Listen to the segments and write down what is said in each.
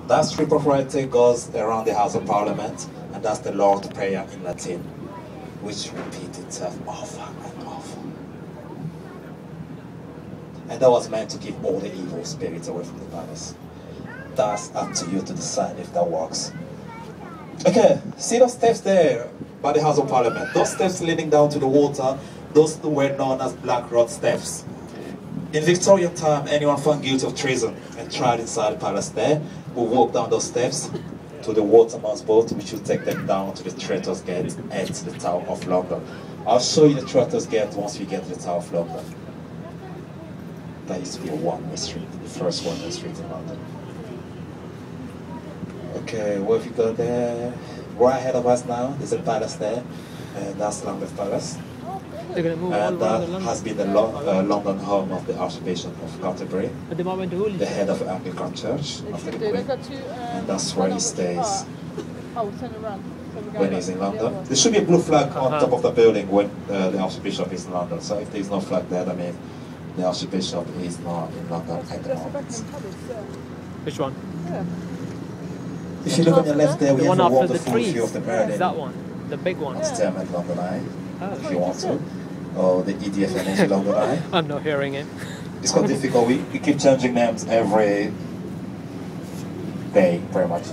That strip of writing goes around the House of Parliament, and that's the Lord's Prayer in Latin, which repeats itself over and over. And that was meant to keep all the evil spirits away from the palace. That's up to you to decide if that works. Okay, see those steps there by the House of Parliament? Those steps leading down to the water, those were known as Black Rod steps. In Victorian time, anyone found guilty of treason and tried inside the palace there will walk down those steps to the waterman's boat, which will take them down to the Traitor's Gate at the Tower of London. I'll show you the Traitor's Gate once we get to the Tower of London. That used to be a one-way street, the first one-way street in London. Okay, what have you got there? Right ahead of us now, there's a palace there, and that's Lambeth Palace. And that has been the London home of the Archbishop of Canterbury, the head of the Anglican Church after the Queen, and that's where he stays when he's in London. There should be a blue flag on top of the building when the Archbishop is in London, so if there's no flag there, that means the Archbishop is not in London at the moment. Which one? If you look on your left there, we have a wonderful view of the Merlin. That one, the big one. Thermal London Eye, if you want to. Or the EDF Energy London Eye. I'm not hearing it. It's quite difficult. We keep changing names every day, pretty much.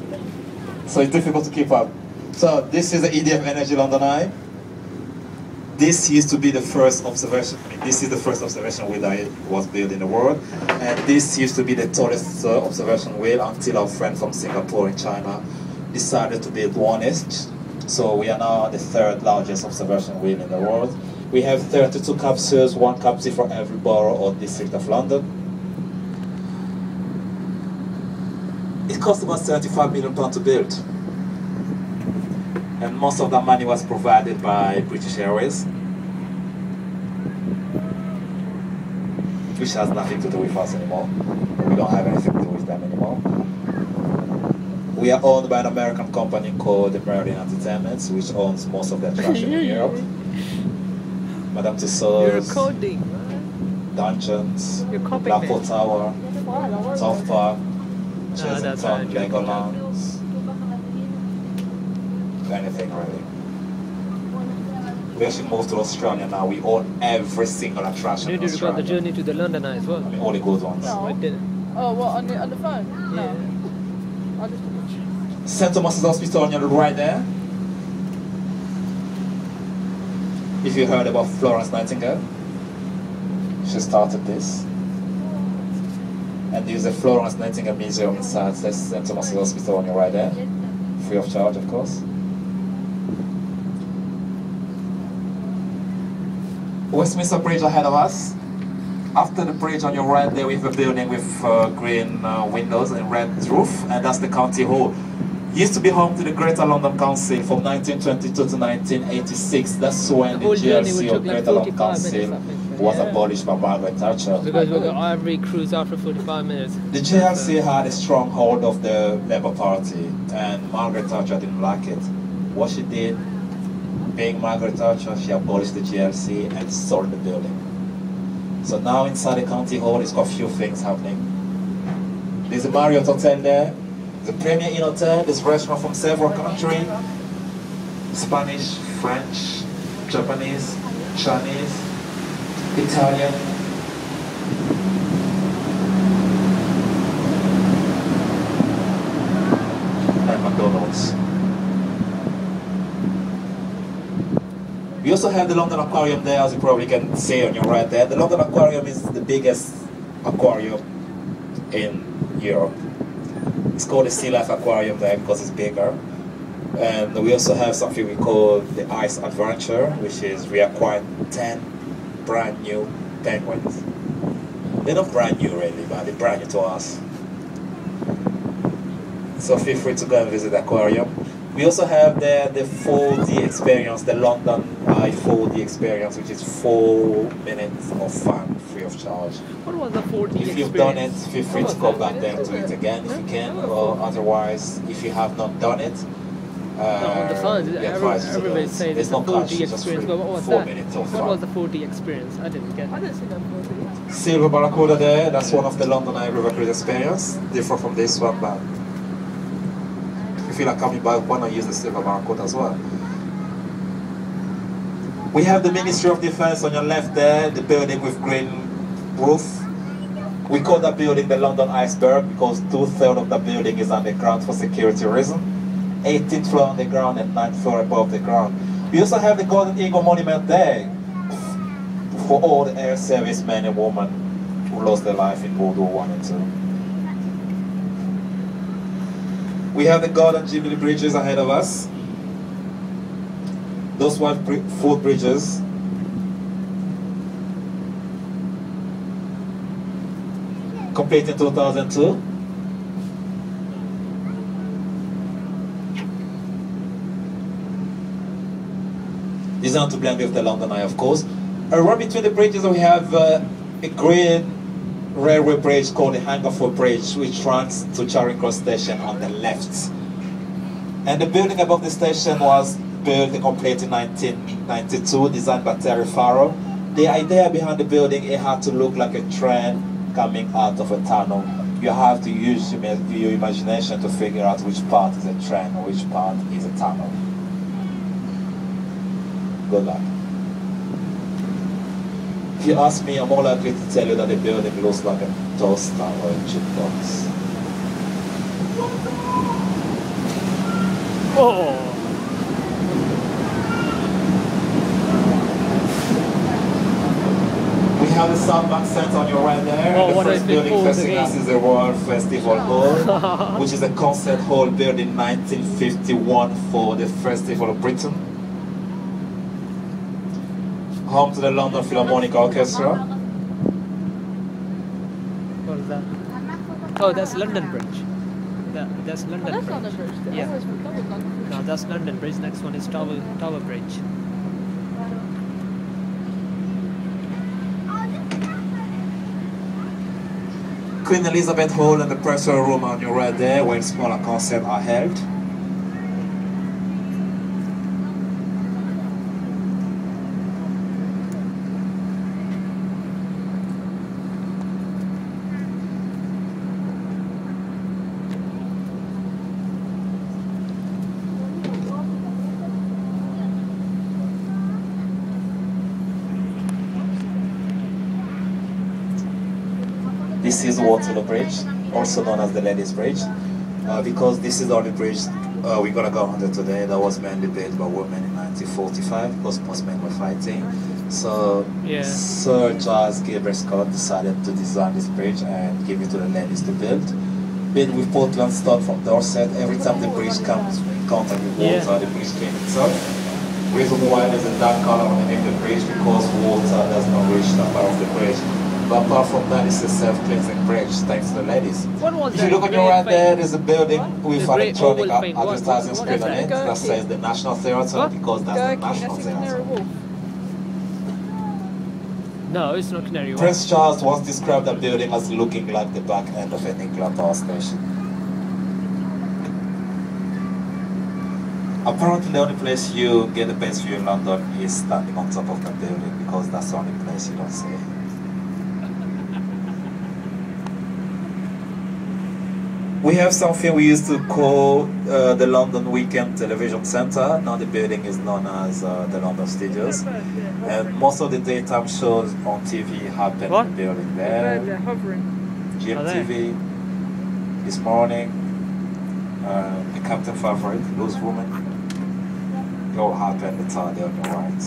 So it's difficult to keep up. So this is the EDF Energy London Eye. This used to be the first observation. I mean, this is the first observation wheel that was built in the world, and this used to be the tallest observation wheel until our friend from Singapore in China decided to build one each. So we are now the third largest observation wheel in the world. We have 32 capsules, one capsule for every borough or district of London. It cost about £35 million to build. And most of that money was provided by British Airways, which has nothing to do with us anymore. We don't have anything to do with them anymore. We are owned by an American company called the Merlin Entertainment, which owns most of the attraction in Europe. Madame Tussauds, Dungeons, Blackpool Tower, South Park, Chesington, Legoland, anything really. We actually moved to Australia now. We own every single attraction in Australia. You got the journey to the London Eye as well. I mean, all the good ones. No. I didn't. Oh, what, on the phone? Yeah. No. I just... St. Thomas's Hospital on your right there. If you heard about Florence Nightingale, she started this. And there's a Florence Nightingale Museum inside St. Thomas's Hospital on your right there. Free of charge, of course. Westminster Bridge ahead of us. After the bridge on your right there, we have a building with green windows and red roof, and that's the County Hall. Used to be home to the Greater London Council from 1922 to 1986. That's when the GLC or Greater London Council was abolished by Margaret Thatcher. Because we got every cruise after 45 minutes. The GLC had a strong hold of the Labour Party, and Margaret Thatcher didn't like it. What she did, being Margaret Thatcher, she abolished the GLC and sold the building. So now inside the County Hall, it's got a few things happening. There's a Marriott Hotel there. The Premier Inn Hotel, this restaurant from several countries, Spanish, French, Japanese, Chinese, Italian. And McDonald's. We also have the London Aquarium there, as you probably can see on your right there. The London Aquarium is the biggest aquarium in Europe. It's called the Sea Life Aquarium there because it's bigger. And we also have something we call the Ice Adventure, which is we acquired 10 brand new penguins. They're not brand new really, but they're brand new to us. So feel free to go and visit the aquarium. We also have there the 4D experience, the London Eye 4D experience, which is 4 minutes of fun, free of charge. What was the 4D experience? If you've done it, feel free to go back there and do it again if you can, or otherwise, if you have not done it, on the phones, everybody saying there's it's a no 4D experience, but what was 4 that? minutes of What fun. was the 4D experience? I didn't get it. I didn't see that 4D. Silver Barracuda there, that's one of the London Eye River Cruise experience, different from this one, but you feel like coming back, why not use the Silver Baron Court as well? We have the Ministry of Defense on your left there, the building with green roof. We call that building the London Iceberg because 2/3 of the building is underground for security reasons. 18th floor on the ground and 9th floor above the ground. We also have the Golden Eagle Monument there for all the air service men and women who lost their life in World War I and II. We have the Golden Jubilee Bridges ahead of us. Those were foot bridges. Complete in 2002. Designed to blend with the London Eye, of course. Right between the bridges we have a green railway bridge called the Hungerford Bridge, which runs to Charing Cross Station on the left. And the building above the station was built and completed in 1992, designed by Terry Farrell. The idea behind the building, it had to look like a train coming out of a tunnel. You have to use your imagination to figure out which part is a train or which part is a tunnel. Good luck. If you ask me, I'm more likely to tell you that the building looks like a toaster or a jukebox. Oh! We have the Southbank Centre on your right there. Oh, the first building facing us is the Royal Festival Hall, which is a concert hall built in 1951 for the Festival of Britain. Home to the London Philharmonic Orchestra. What is that? Oh, that's London Bridge. That's London That's Bridge. London Bridge. Yeah. That was London Bridge. No, that's London Bridge. Next one is Tower Bridge. Queen Elizabeth Hall and the Presser Room on your right there, where smaller concerts are held. This is Waterloo Bridge, also known as the Ladies Bridge, because this is the only bridge we're gonna go under today that was mainly built by women in 1945, because most men were fighting. So Yeah. Sir Charles Gabriel Scott decided to design this bridge and give it to the ladies to build. Built with Portland stone from Dorset. Every time the bridge comes in contact with water, the bridge cleans itself. Reason why there's a dark color underneath the bridge, because water does not reach that part of the bridge. But apart from that, it's a self-cleansing bridge, thanks to the ladies. What was If you look on your right there, there's a building with The great electronic oval paint. advertising What screen is on that? it that says the National Theatre, What? because that's the Gherkin, National that's in Canary Theatre. Wharf. No, it's not Canary Wharf. Prince Charles once described the building as looking like the back end of an England power station. Apparently the only place you get the best view in London is standing on top of the building, because that's the only place you don't see. We have something we used to call the London Weekend Television Centre. Now the building is known as the London Studios. And most of the daytime shows on TV happen What? in the building They're there. hovering. GMTV, This Morning, the Captain Favorite, Loose Woman. It all happened the time there on your right.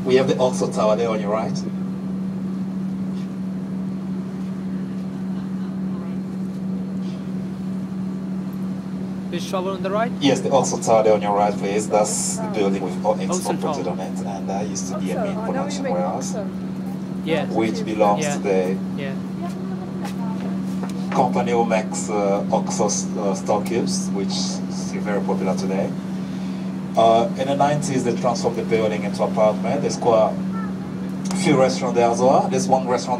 We have the Oxford Tower there on your right. Which tower on the right? Yes, the Oxford Tower there on your right, please. That's the building with Oxford Oxford printed Tower. on it, and that used to be a Oxford. main I know what you production mean. warehouse, Oxford. Yeah. which belongs Yeah. to the Yeah. company who makes Oxford Star Cubes, which is very popular today. In the 90s, they transformed the building into an apartment. There's quite a few restaurants there as well. There's one restaurant